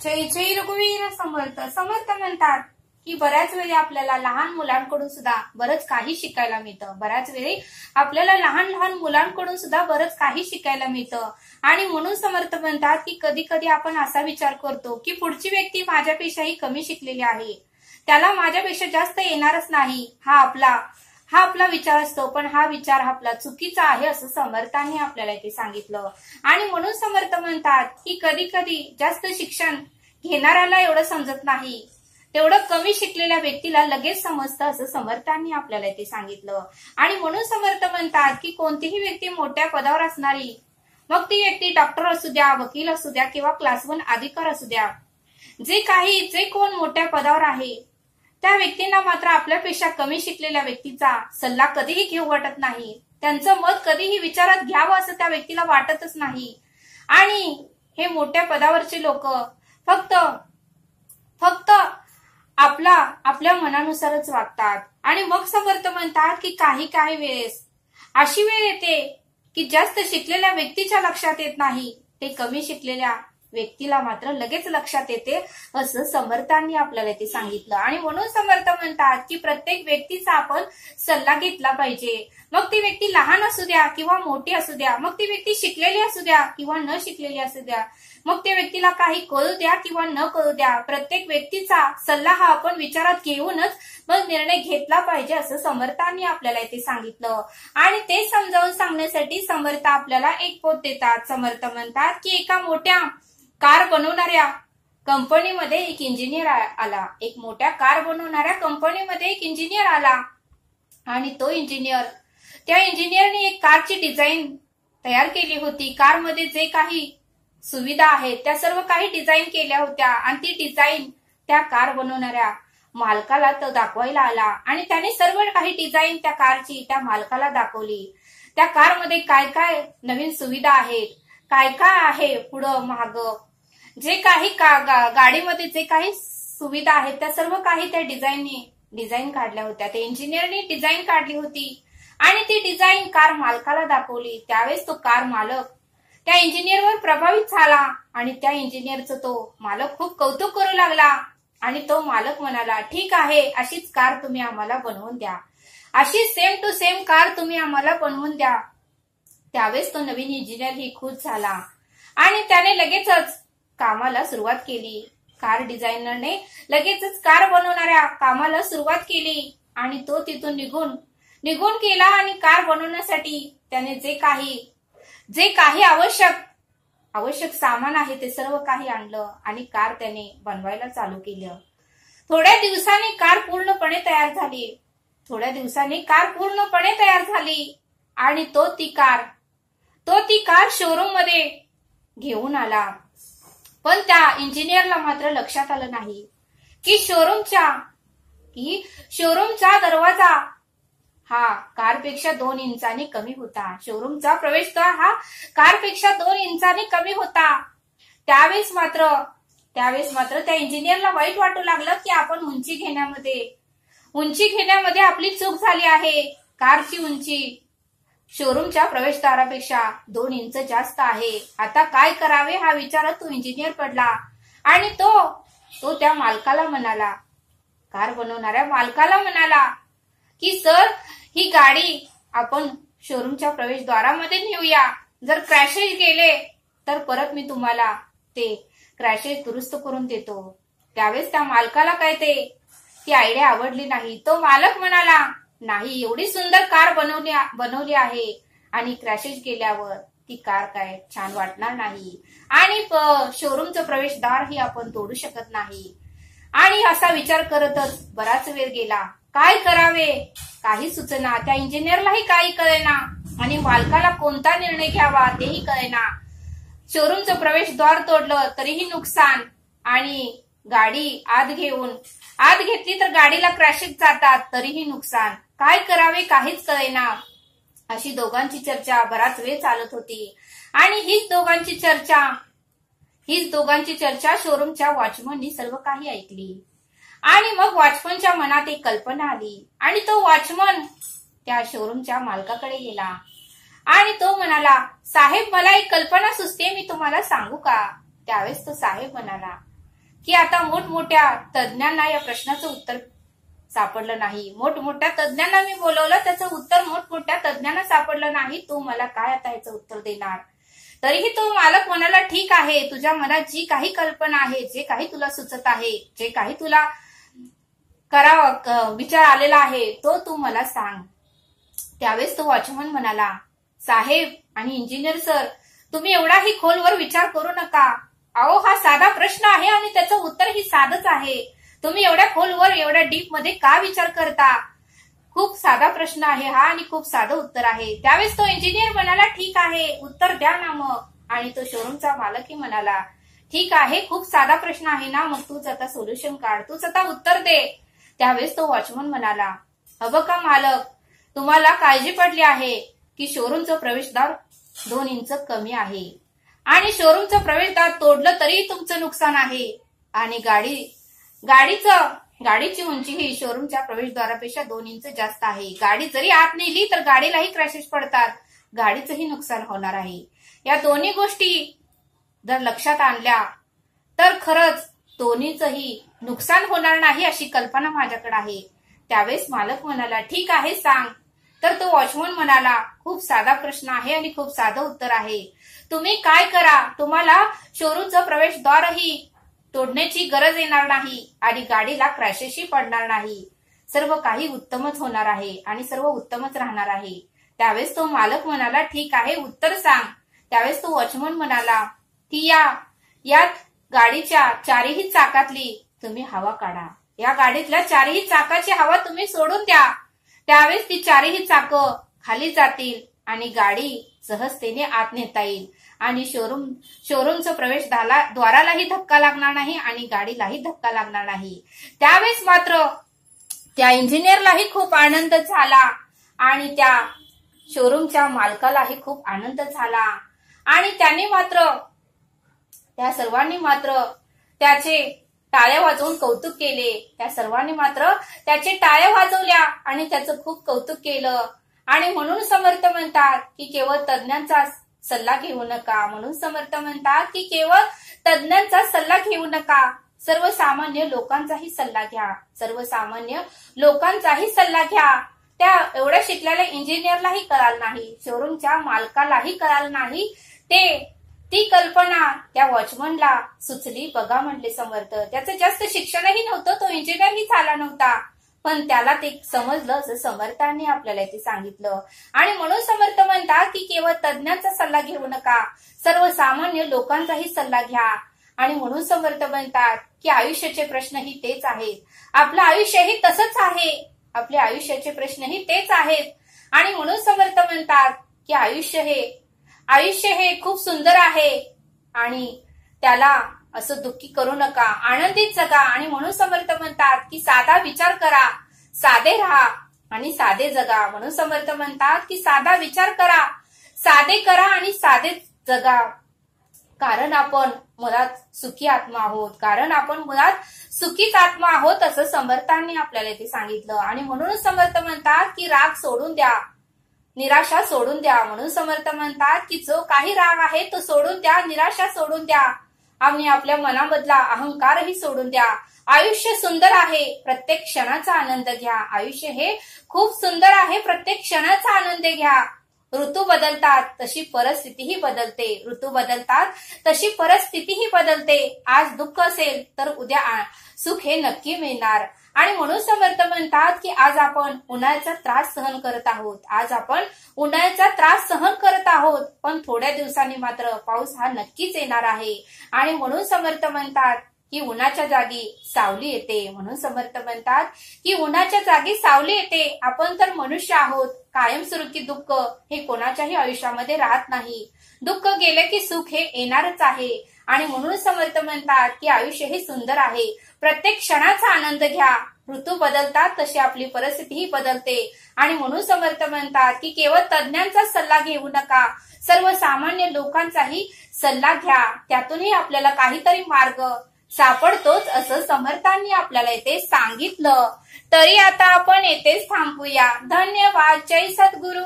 जय जय रघुवीर समर्थ. समर्थ म्हणतात की बऱ्याच वेळी आपल्याला लहान मुलांकडून सुद्धा बरंच काही शिकायला मिळतं. बऱ्याच वेळी आपल्याला लहान लहान मुलांकडून सुद्धा बरंच काही शिकायला मिळतं. आणि म्हणून समर्थ म्हणतात की कधी कधी आपण असा विचार करतो की पुढची व्यक्ती माझ्यापेक्षाही कमी शिकलेली आहे, त्याला माझ्यापेक्षा जास्त येणारच नाही, हा आपला विचार असतो. पण हा विचार आपला चुकीचा आहे असं समर्थांनी आपल्याला इथे सांगितलं. आणि म्हणून समर्थ म्हणतात की कधी कधी जास्त शिक्षण घेणाऱ्याला एवढं समजत नाही, तेवढं कमी शिकलेल्या व्यक्तीला लगेच समजतं असं समर्थांनी आपल्याला इथे सांगितलं. आणि म्हणून समर्थ म्हणतात की कोणतीही व्यक्ती मोठ्या पदावर असणारी, मग ती व्यक्ती डॉक्टर असू द्या, वकील असू द्या किंवा क्लास 1 अधिकारी असू द्या, जे कोण मोठ्या पदावर आहे त्या व्यक्तींना मात्र आपल्यापेक्षा कमी शिकलेल्या व्यक्तीचा सल्ला कधीही घेऊ वाटत नाही. त्यांचं मत कधीही विचारात घ्यावं असं त्या व्यक्तीला वाटतच नाही. आणि हे मोठ्या पदावरचे लोक फक्त आपल्या मनानुसारच वागतात. आणि मग समर्थ म्हणतात की काही वेळेस अशी वेळ येते की जास्त शिकलेल्या व्यक्तीच्या लक्षात येत नाही, ते कमी शिकलेल्या व्यक्तीला मात्र लगेच लक्षात येते असं समर्थांनी आपल्याला ते सांगितलं. आणि म्हणून समर्थ म्हणतात की प्रत्येक व्यक्तीचा आपण सल्ला घेतला पाहिजे. मग ती व्यक्ती लहान असू द्या किंवा मोठी असू द्या, मग ती व्यक्ती शिकलेली असू द्या किंवा न शिकलेली असू द्या, मग त्या व्यक्तीला काही कळू द्या किंवा न कळू द्या, प्रत्येक व्यक्तीचा सल्ला हा आपण विचारात घेऊनच मग निर्णय घेतला पाहिजे असं समर्थांनी आपल्याला इथे सांगितलं. आणि ते समजावून सांगण्यासाठी समर्थ आपल्याला एक पोत देतात. समर्थ म्हणतात की एका मोठ्या कार बनवणाऱ्या कंपनीमध्ये एक इंजिनियर आला. एक मोठ्या कार बनवणाऱ्या कंपनीमध्ये एक इंजिनियर आला. आणि तो इंजिनियर, त्या इंजिनियरने एक कारची डिझाईन तयार केली होती. कारमध्ये जे काही सुविधा आहेत त्या सर्व काही डिझाईन केल्या होत्या. आणि ती डिझाईन त्या कार बनवणाऱ्या मालकाला तो दाखवायला आला. आणि त्याने सर्व काही डिझाईन त्या कारची त्या मालकाला दाखवली. त्या कारमध्ये काय काय नवीन सुविधा आहेत, काय काय आहे पुढं माग, जे काही गाडीमध्ये जे काही सुविधा आहेत त्या सर्व काही त्या डिझाईन काढल्या होत्या. त्या इंजिनियरने डिझाईन काढली होती आणि ती डिझाईन कार मालकाला दाखवली. त्यावेळेस तो कार मालक त्या इंजिनियरवर प्रभावित झाला आणि त्या इंजिनियरचं तो मालक खूप कौतुक करू लागला. आणि तो मालक म्हणाला, ठीक आहे, अशीच कार तुम्ही आम्हाला बनवून द्या, अशी सेम टू सेम कार तुम्ही आम्हाला बनवून द्या. त्यावेळेस तो नवीन इंजिनियर ही खुश झाला आणि त्याने लगेचच कामाला सुरुवात केली. कार डिझायनरने लगेचच कार बनवणाऱ्या कामाला सुरुवात केली. आणि तो तिथून निघून गेला. आणि कार बनवण्यासाठी त्याने जे काही आवश्यक सामान आहे ते सर्व काही आणलं आणि कार त्याने बनवायला चालू केलं. थोड्या दिवसांनी कार पूर्णपणे तयार झाली आणि तो ती कार शोरूम मध्ये घेऊन आला. पण त्या इंजिनियरला मात्र लक्षात आलं नाही की शोरूमचा दरवाजा हा कारपेक्षा 2 इंचांनी कमी होता. शोरूमचा प्रवेशद्वार हा कारपेक्षा 2 इंचांनी कमी होता. त्यावेळेस मात्र त्या इंजिनियरला वाईट वाटू लागलं की आपण उंची घेण्यामध्ये आपली चूक झाली आहे. कारची उंची शोरूमच्या प्रवेशद्वारापेक्षा 2 इंच जास्त आहे. आता काय करावे हा विचारात तो इंजिनियर पडला. आणि तो त्या मालकाला म्हणाला, कार बनवणाऱ्या मालकाला म्हणाला की सर, ही गाडी आपण शोरूमच्या प्रवेशद्वारामध्ये नेऊया. जर क्रॅशेज गेले तर परत मी तुम्हाला ते क्रॅशेज दुरुस्त करून देतो. त्यावेळेस त्या मालकाला काय ती आयडिया आवडली नाही. तो मालक म्हणाला, नाही, एवढी सुंदर कार बनवली आहे आणि क्रॅशेज गेल्यावर ती कार काय छान वाटणार नाही. आणि शोरूमचं प्रवेशद्वार ही आपण तोडू शकत नाही. आणि असा विचार करतच बराच वेळ गेला. काय करावे काही सुचना. त्या इंजिनियरलाही काही कळेना आणि मालकाला कोणता निर्णय घ्यावा तेही कळेना. शोरूमचं प्रवेशद्वार तोडलं तरीही नुकसान आणि गाडी आत घेतली तर गाडीला क्रॅशेज जातात तरीही नुकसान. काय करावे काहीच कळेना. अशी दोघांची चर्चा बराच वेळ चालत होती. आणि हीच दोघांची चर्चा शोरूमच्या वॉचमननी सर्व काही ऐकली. आणि मग वॉचमनच्या मनात एक कल्पना आली आणि तो वॉचमन त्या शोरूमच्या मालकाकडे गेला आणि तो म्हणाला, साहेब, मला एक कल्पना सुचते, मी तुम्हाला सांगू का? त्यावेळेस तो साहेब म्हणाला, की आता मोठमोठ्या तज्ञांना या प्रश्नाचं उत्तर सापडलं नाही, मोठमोठ्या तज्ञांना मी बोलवलं, त्याचं उत्तर मोठमोठ्या तज्ञांना सापडलं नाही, तू मला काय आता याचं उत्तर देणार? तरीही तो मालक म्हणाला, ठीक आहे, तुझ्या मनात जी काही कल्पना आहे, जे काही तुला सुचत आहे, जे काही तुला विचार आलेला आहे, तो तू मला सांग. त्यावेळेस तो वॉचमन म्हणाला, साहेब आणि इंजिनियर सर, तुम्ही एवढाही खोलवर विचार करू नका. अहो, हा साधा प्रश्न आहे आणि त्याचं उत्तरही साधच आहे. तुम्ही एवढ्या खोलवर, एवढ्या डीप मध्ये का विचार करता? खूप साधा प्रश्न आहे हा आणि खूप साधं उत्तर आहे. त्यावेळेस तो इंजिनियर म्हणाला, ठीक आहे, उत्तर द्या ना मग. आणि तो शोरूमचा मालकही म्हणाला, ठीक आहे, खूप साधा प्रश्न आहे ना, मग तूच आता सोल्युशन काढ, तूच आता उत्तर दे. त्यावेळेस तो वॉचमन म्हणाला, का मालक, तुम्हाला काळजी पडली आहे की शोरूमचं प्रवेशद्वार 2 इंच कमी आहे आणि शोरूमचं प्रवेशद्वार तोडलं तरी तुमचं नुकसान आहे आणि गाडीची उंची ही शोरूमच्या प्रवेशद्वारापेक्षा 2 इंच जास्त आहे. गाडी जरी आत नेली तर गाडीलाही क्रॅशेस पडतात, गाडीचंही नुकसान होणार आहे. या दोन्ही गोष्टी जर लक्षात आणल्या तर खरंच दोन्हीचंही नुकसान होणार नाही अशी कल्पना माझ्याकडे आहे. त्यावेळेस मालक म्हणाला, ठीक आहे, सांग. तर तो वॉचमन म्हणाला, खूप साधा प्रश्न आहे आणि खूप साधं उत्तर आहे. तुम्ही काय करा, तुम्हाला शोरूमचं प्रवेशद्वारही तोडण्याची गरज येणार नाही आणि गाडीला क्रॅशेसही पडणार नाही. सर्व काही उत्तमच होणार आहे आणि सर्व उत्तमच राहणार आहे. त्यावेळेस तो मालक म्हणाला, ठीक आहे, उत्तर सांग. त्यावेळेस तो वॉचमन म्हणाला की यात गाडीच्या चारही चाकातली तुम्ही हवा काढा. या गाडीतल्या चारही चाकाची हवा तुम्ही सोडून द्या. त्यावेळेस ती चारही चाकं खाली जातील आणि गाडी सहजतेने आत नेता येईल आणि शोरूमचं प्रवेशद्वारालाही धक्का लागणार नाही आणि गाडीलाही धक्का लागणार नाही. त्यावेळेस मात्र त्या इंजिनियरलाही खूप आनंद झाला आणि त्या शोरूमच्या मालकालाही खूप आनंद झाला आणि त्या सर्वांनी मात्र त्याचे टाळ्या वाजवून कौतुक केले. त्या सर्वांनी मात्र त्याचे टाळ्या वाजवल्या आणि त्याचं खूप कौतुक केलं. आणि म्हणून समर्थ म्हणतात की केवळ तज्ञांचा सल्ला घेऊ नका. म्हणून समर्थ म्हणतात की केवळ तज्ञांचा सल्ला घेऊ नका, सर्वसामान्य लोकांचाही सल्ला घ्या. सर्वसामान्य लोकांचाही सल्ला घ्या. त्या एवढ्या शिकलेल्या इंजिनियरलाही कळालं नाही, शोरूमच्या मालकालाही कळालं नाही. ती कल्पना त्या वॉचमनला सुचली. बघा म्हटले समर्थ, त्याचं जास्त शिक्षणही नव्हतं, तो इंजिनियरही झाला नव्हता, पण त्याला ते समजलं असं समर्थांनी आपल्याला ते सांगितलं. आणि म्हणून समर्थ म्हणतात की केवळ तज्ञांचा सल्ला घेऊ नका, सर्वसामान्य लोकांचाही सल्ला घ्या. आणि म्हणून समर्थ म्हणतात की आयुष्याचे प्रश्नही तेच आहेत, आपलं आयुष्यही तसंच आहे, आपल्या आयुष्याचे प्रश्नही तेच आहेत. आणि म्हणून समर्थ म्हणतात की आयुष्य हे खूप सुंदर आहे आणि त्याला असं दुःखी करू नका, आनंदित जगा. आणि म्हणून समर्थ म्हणतात की साधा विचार करा, साधे राहा आणि साधे जगा. म्हणून समर्थ म्हणतात की साधा विचार करा, साधे करा आणि साधे जगा. कारण आपण मुळात सुखी आत्मा आहोत, कारण आपण मुळात सुखीच आत्मा आहोत असं समर्थांनी आपल्याला ते सांगितलं. आणि म्हणून समर्थ म्हणतात की राग सोडून द्या, निराशा सोडून द्या. म्हणून समर्थ म्हणतात की जो काही राग आहे तो सोडून द्या, निराशा सोडून द्या आणि आपल्या मनामधला अहंकारही सोडून द्या. आयुष्य सुंदर आहे, प्रत्येक क्षणाचा आनंद घ्या. आयुष्य हे खूप सुंदर आहे, प्रत्येक क्षणाचा आनंद घ्या. ऋतू बदलतात तशी परिस्थितीही बदलते, ऋतू बदलतात तशी परिस्थितीही बदलते. आज दुःख असेल तर उद्या सुख हे नक्की मिळणार. आणि म्हणून समर्थ म्हणतात की आज आपण उन्हाळ्याचा त्रास सहन करत आहोत, आज आपण उन्हाळ्याचा त्रास सहन करत आहोत, पण थोड्या दिवसांनी मात्र पाऊस हा नक्कीच येणार आहे. आणि म्हणून समर्थ म्हणतात की उन्हाच्या जागी सावली येते. म्हणून समर्थ म्हणतात की उन्हाच्या जागी सावली येते. आपण तर मनुष्य आहोत, कायमस्वरूपी दुःख हे कोणाच्याही आयुष्यामध्ये राहत नाही. दुःख गेले की सुख हे येणारच आहे. आणि म्हणून समर्थ म्हणतात की आयुष्य हे सुंदर आहे, प्रत्येक क्षणाचा आनंद घ्या. ऋतू बदलतात तशी आपली परिस्थितीही बदलते. आणि म्हणून समर्थ म्हणतात की केवळ तज्ञांचा सल्ला घेऊ नका, सर्वसामान्य लोकांचाही सल्ला घ्या, त्यातूनही आपल्याला काहीतरी मार्ग सापडतोच असं समर्थांनी आपल्याला इथे सांगितलं. तरी आता आपण येथेच थांबूया. धन्यवाद. जय सद्गुरू.